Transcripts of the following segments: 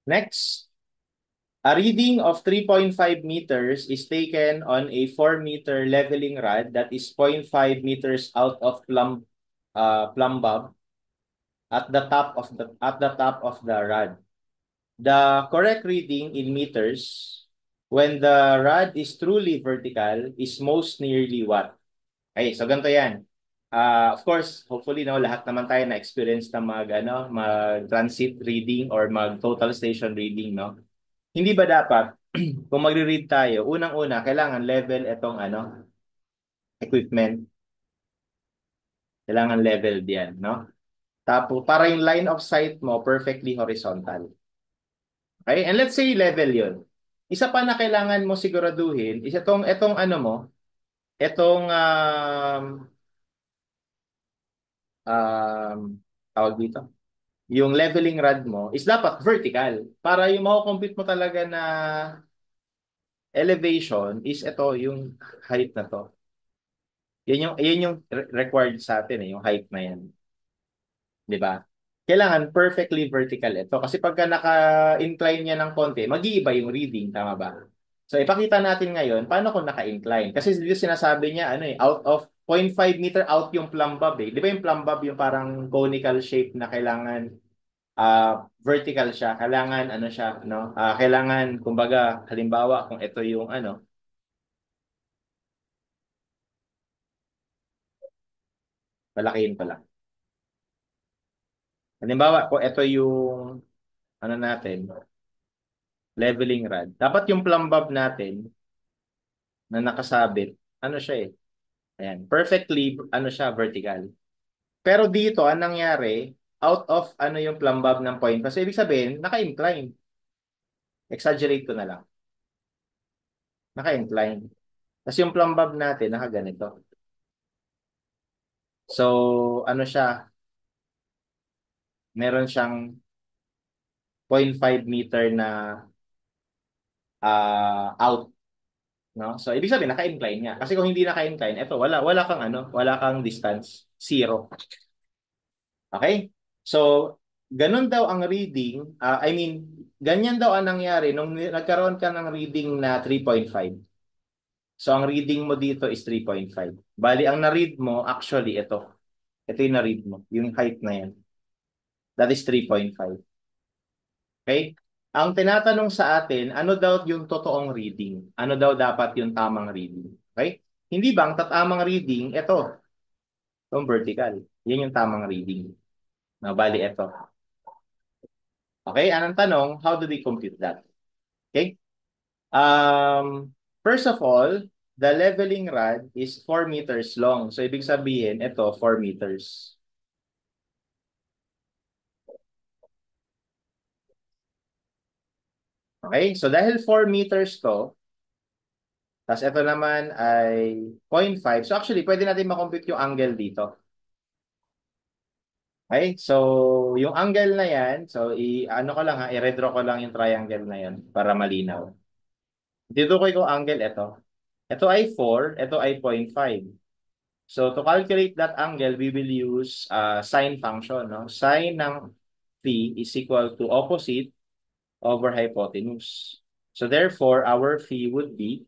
Next, a reading of 3.5 meters is taken on a 4-meter leveling rod that is 0.5 meters out of plumb bob at the top of the rod. The correct reading in meters when the rod is truly vertical is most nearly what? Okay, so ganito yan. Of course, hopefully no, lahat naman tayo na experience na mag transit reading or mag total station reading, no? Hindi ba dapat kung magre-read tayo, unang-una kailangan level itong equipment, kailangan level diyan, no? Tapos para yung line of sight mo perfectly horizontal. Okay? And let's say level 'yon. Isa pa na kailangan mo siguraduhin is itong ano mo, itong um, tawag dito, yung leveling rod mo is dapat vertical para yung mako-compute mo talaga na elevation is ito yung height na to. Yan yung required sa atin yung height na yan, 'di ba? Kailangan perfectly vertical ito kasi pagka naka-incline niya ng konti, mag-iiba yung reading, tama ba? So ipakita natin ngayon paano kung naka-incline. Kasi dito sinasabi niya out of 0.5 meter out yung plumb bob eh. 'Di ba yung plumb bob yung parang conical shape na kailangan vertical siya. Kailangan siya, no? Kailangan kumbaga halimbawa kung ito yung palakihin pala. Halimbawa kung ito yung natin, leveling rod. Dapat yung plumb bob natin na nakasabit, siya eh. Ayan, perfectly siya vertical. Pero dito ang nangyari, out of yung plumb bob ng point. Kasi ibig sabihin, naka-incline. Exaggerate ko na lang. Naka-incline. Kasi yung plumb bob natin nakaganito. So, siya, meron siyang 0.5 meter na out, no? So, ibig sabihin naka-incline niya. Kasi kung hindi naka-incline, eto wala kang wala kang distance, zero. Okay? So, ganun daw ang reading, ganyan daw ang nangyari nung nagkaroon ka ng reading na 3.5. So, ang reading mo dito is 3.5. Bali, ang na-read mo, actually, ito. Ito yung na-read mo, yung height na yan. That is 3.5. Okay? Ang tinatanong sa atin, ano daw yung totoong reading? Ano daw dapat yung tamang reading? Okay? Hindi bang tatamang reading, itong vertical. Yan yung tamang reading. Na bali, ito. Okay? Anong tanong? How do we compute that? Okay? First of all, the leveling rod is 4 meters long. So, ibig sabihin, ito, 4 meters. Okay? So, dahil 4 meters to, tapos ito naman ay 0.5. So, actually, pwede natin makompute yung angle dito. Okay? So, yung angle na yan, so, ko lang i-redraw ko lang yung triangle na yan para malinaw. Dito ko yung angle, ito. Ito ay 4, ito ay 0.5. So to calculate that angle, we will use sine function. No? Sine ng phi is equal to opposite over hypotenuse. So therefore, our phi would be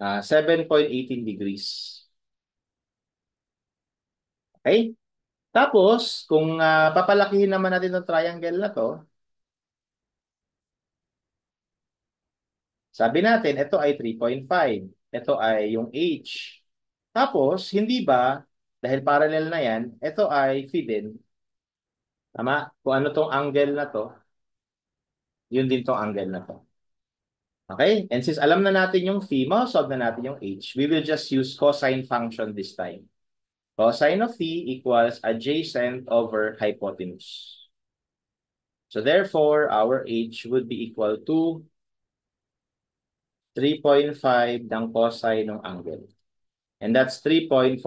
7.18 degrees. Okay? Tapos, kung papalakihin naman natin ng triangle na to, sabi natin, ito ay 3.5. Ito ay yung h. Tapos, hindi ba, dahil parallel na yan, ito ay phi din. Tama? Kung ano tong angle na to, yun din tong angle na to. Okay? And since alam na natin yung phi, solve na natin yung h, we will just use cosine function this time. Cosine of phi equals adjacent over hypotenuse. So therefore, our h would be equal to 3.5 ng cosine ng angle. And that's 3.47.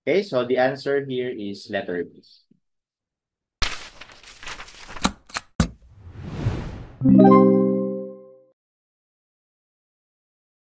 Okay, so the answer here is letter B.